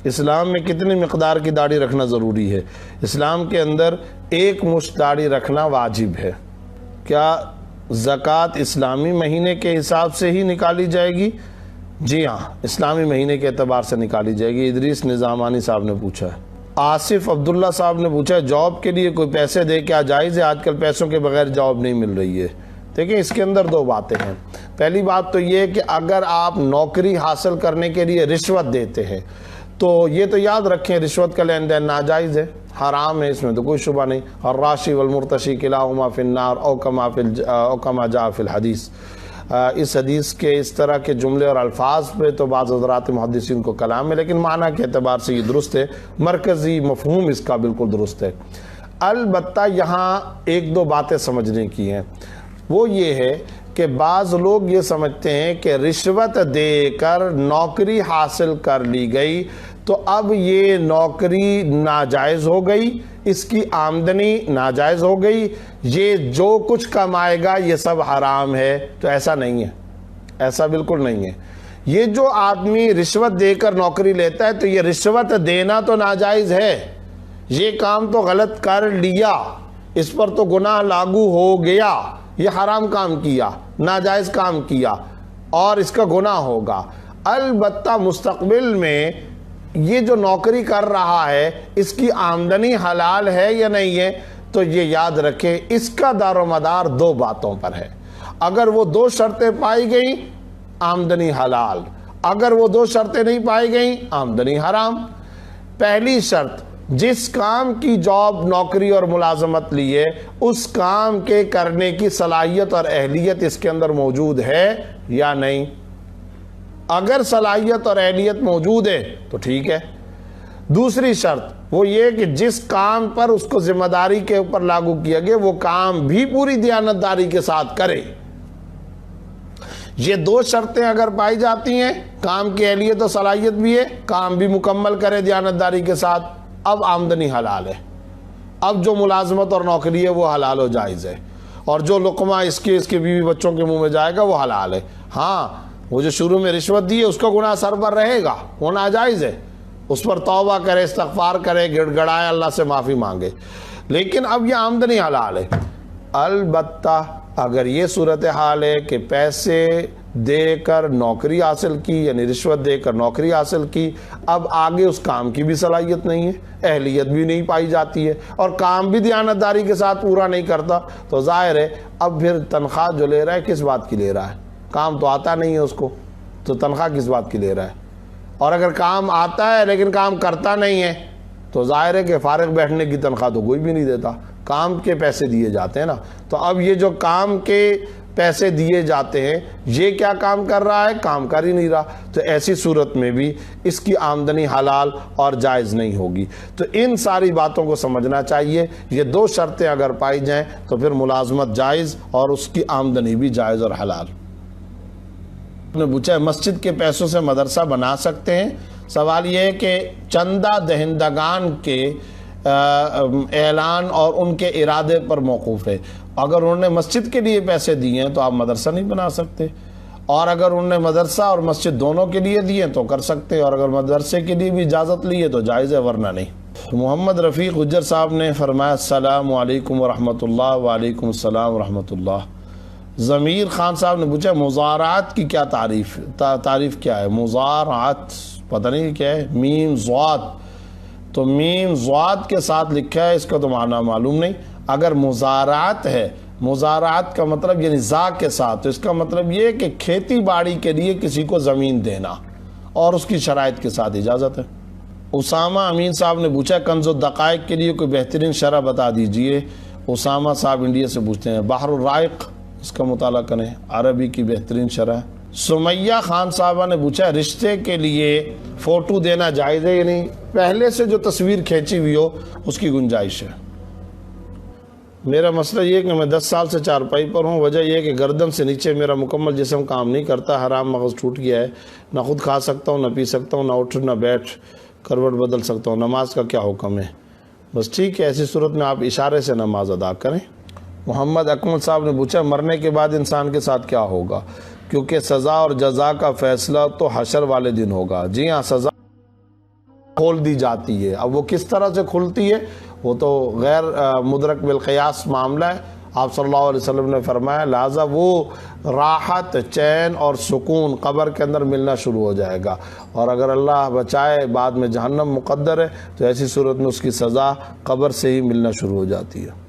اسلام میں کتنی مقدار کی داڑھی رکھنا ضروری ہے؟ اسلام کے اندر 1 مشت داڑھی رکھنا واجب ہے۔ کیا زکوٰۃ اسلامی مہینے کے حساب سے ہی نکالی جائے گی؟ جی ہاں، اسلامی مہینے کے اعتبار سے نکالی جائے گی۔ ادریس نظامانی صاحب نے پوچھا ہے۔ آصف عبداللہ صاحب نے پوچھا ہے جاب کے لیے کوئی پیسے دے کیا جائز ہے؟ آج کل پیسوں کے بغیر جاب نہیں مل رہی ہے۔ دیکھیں، اس کے اندر 2 باتیں ہیں۔ پہلی بات تو یہ کہ اگر آپ نوکری حاصل کرنے کے لیے رشوت دیتے ہیں تو یہ تو یاد رکھیں رشوت کا لین دین ناجائز ہے، حرام ہے، اس میں تو کوئی شبہ نہیں۔ الراشی والمرتشی کلاہما فی النار او کما جاء فی الحدیث۔ اس حدیث کے اس طرح کے جملے اور الفاظ پہ تو بعض حضرات محدثین کو کلام ہے، لیکن معنی کے اعتبار سے یہ درست ہے، مرکزی مفہوم اس کا بالکل درست ہے۔ البتہ یہاں 1-2 باتیں سمجھنے کی ہیں۔ وہ یہ ہے کہ بعض لوگ یہ سمجھتے ہیں کہ رشوت دے کر نوکری حاصل کر لی گئی تو اب یہ نوکری ناجائز ہو گئی، اس کی آمدنی ناجائز ہو گئی، یہ جو کچھ کمائے گا یہ سب حرام ہے۔ تو ایسا نہیں ہے، ایسا بالکل نہیں ہے۔ یہ جو آدمی رشوت دے کر نوکری لیتا ہے تو یہ رشوت دینا تو ناجائز ہے، یہ کام تو غلط کر لیا، اس پر تو گناہ لاگو ہو گیا، یہ حرام کام کیا، ناجائز کام کیا اور اس کا گناہ ہوگا۔ البتہ مستقبل میں یہ جو نوکری کر رہا ہے اس کی آمدنی حلال ہے یا نہیں ہے، تو یہ یاد رکھیں اس کا دار و مدار 2 باتوں پر ہے۔ اگر وہ 2 شرطیں پائی گئیں آمدنی حلال، اگر وہ 2 شرطیں نہیں پائی گئیں آمدنی حرام۔ پہلی شرط، جس کام کی جاب، نوکری اور ملازمت لیے اس کام کے کرنے کی صلاحیت اور اہلیت اس کے اندر موجود ہے یا نہیں۔ اگر صلاحیت اور اہلیت موجود ہے تو ٹھیک ہے۔ دوسری شرط وہ یہ کہ جس کام پر اس کو ذمہ داری کے اوپر لاگو کیا گیا وہ کام بھی پوری دیانتداری کے ساتھ کرے۔ یہ 2 شرطیں اگر پائی جاتی ہیں، کام کی اہلیت اور صلاحیت بھی ہے، کام بھی مکمل کرے دیانتداری کے ساتھ، اب آمدنی حلال ہے۔ اب جو ملازمت اور نوکری ہے وہ حلال و جائز ہے، اور جو لقمہ اس کے بیوی بچوں کے منہ میں جائے گا وہ حلال ہے۔ ہاں، وہ جو شروع میں رشوت دی ہے اس کا گناہ سر پر رہے گا، وہ ناجائز ہے، اس پر توبہ کرے، استغفار کرے، گڑ گڑائے، اللہ سے معافی مانگے، لیکن اب یہ آمدنی حلال ہے۔ البتہ اگر یہ صورتحال ہے کہ پیسے دے کر نوکری حاصل کی، یعنی رشوت دے کر نوکری حاصل کی، اب آگے اس کام کی بھی صلاحیت نہیں ہے، اہلیت بھی نہیں پائی جاتی ہے، اور کام بھی دیانتداری کے ساتھ پورا نہیں کرتا، تو ظاہر ہے اب پھر تنخواہ جو لے رہا ہے کس بات کی لے رہا ہے؟ کام تو آتا نہیں ہے اس کو، تو تنخواہ کس بات کی لے رہا ہے؟ اور اگر کام آتا ہے لیکن کام کرتا نہیں ہے تو ظاہر ہے کہ فارغ بیٹھنے کی تنخواہ تو کوئی بھی نہیں دیتا، کام کے پیسے دیے جاتے ہیں نا۔ تو اب یہ جو کام کے پیسے دیے جاتے ہیں یہ کیا کام کر رہا ہے؟ کام کر ہی نہیں رہا، تو ایسی صورت میں بھی اس کی آمدنی حلال اور جائز نہیں ہوگی۔ تو ان ساری باتوں کو سمجھنا چاہیے، یہ 2 شرطیں اگر پائی جائیں تو پھر ملازمت جائز اور اس کی آمدنی بھی جائز اور حلال۔ نے پوچھا ہے مسجد کے پیسوں سے مدرسہ بنا سکتے ہیں؟ سوال یہ ہے کہ چندہ دہندگان کے اعلان اور ان کے ارادے پر موقوف ہے۔ اگر انہوں نے مسجد کے لیے پیسے دیے ہیں تو آپ مدرسہ نہیں بنا سکتے، اور اگر انہوں نے مدرسہ اور مسجد دونوں کے لیے دیے تو کر سکتے، اور اگر مدرسے کے لیے بھی اجازت لی ہے تو جائز ہے، ورنہ نہیں۔ محمد رفیق حجر صاحب نے فرمایا السلام علیکم ورحمۃ اللہ۔ وعلیکم السلام ورحمۃ اللہ۔ ضمیر خان صاحب نے پوچھا مضارعات کی کیا تعریف کیا ہے؟ مضارعات پتہ نہیں کیا ہے، میم ضاد، تو میم ضاد کے ساتھ لکھا ہے، اس کا تو معنی معلوم نہیں۔ اگر مزارعات ہے، مزارعات کا مطلب یعنی زا کے ساتھ، تو اس کا مطلب یہ کہ کھیتی باڑی کے لیے کسی کو زمین دینا اور اس کی شرائط کے ساتھ اجازت ہے۔ اسامہ امین صاحب نے پوچھا کنز الدقائق کے لیے کوئی بہترین شرح بتا دیجئے۔ اسامہ صاحب انڈیا سے پوچھتے ہیں، بحر الرائق اس کا مطالعہ کریں، عربی کی بہترین شرح۔ سمیہ خان صاحبہ نے پوچھا رشتے کے لیے فوٹو دینا جائز ہے؟ یعنی پہلے سے جو تصویر کھینچی ہوئی ہو اس کی گنجائش ہے۔ میرا مسئلہ یہ کہ میں 10 سال سے چارپائی پر ہوں، وجہ یہ کہ گردن سے نیچے میرا مکمل جسم کام نہیں کرتا، حرام مغز ٹوٹ گیا ہے، نہ خود کھا سکتا ہوں، نہ پی سکتا ہوں، نہ اٹھ نہ بیٹھ کروٹ بدل سکتا ہوں، نماز کا کیا حکم ہے؟ بس ٹھیک ہے، ایسی صورت میں آپ اشارے سے نماز ادا کریں۔ محمد اکمل صاحب نے پوچھا مرنے کے بعد انسان کے ساتھ کیا ہوگا؟ کیونکہ سزا اور جزا کا فیصلہ تو حشر والے دن ہوگا۔ جی ہاں، سزا کھول دی جاتی ہے۔ اب وہ کس طرح سے کھلتی ہے وہ تو غیر مدرک بالقیاس معاملہ ہے۔ آپ صلی اللہ علیہ وسلم نے فرمایا لہٰذا وہ راحت، چین اور سکون قبر کے اندر ملنا شروع ہو جائے گا، اور اگر اللہ بچائے بعد میں جہنم مقدر ہے تو ایسی صورت میں اس کی سزا قبر سے ہی ملنا شروع ہو جاتی ہے۔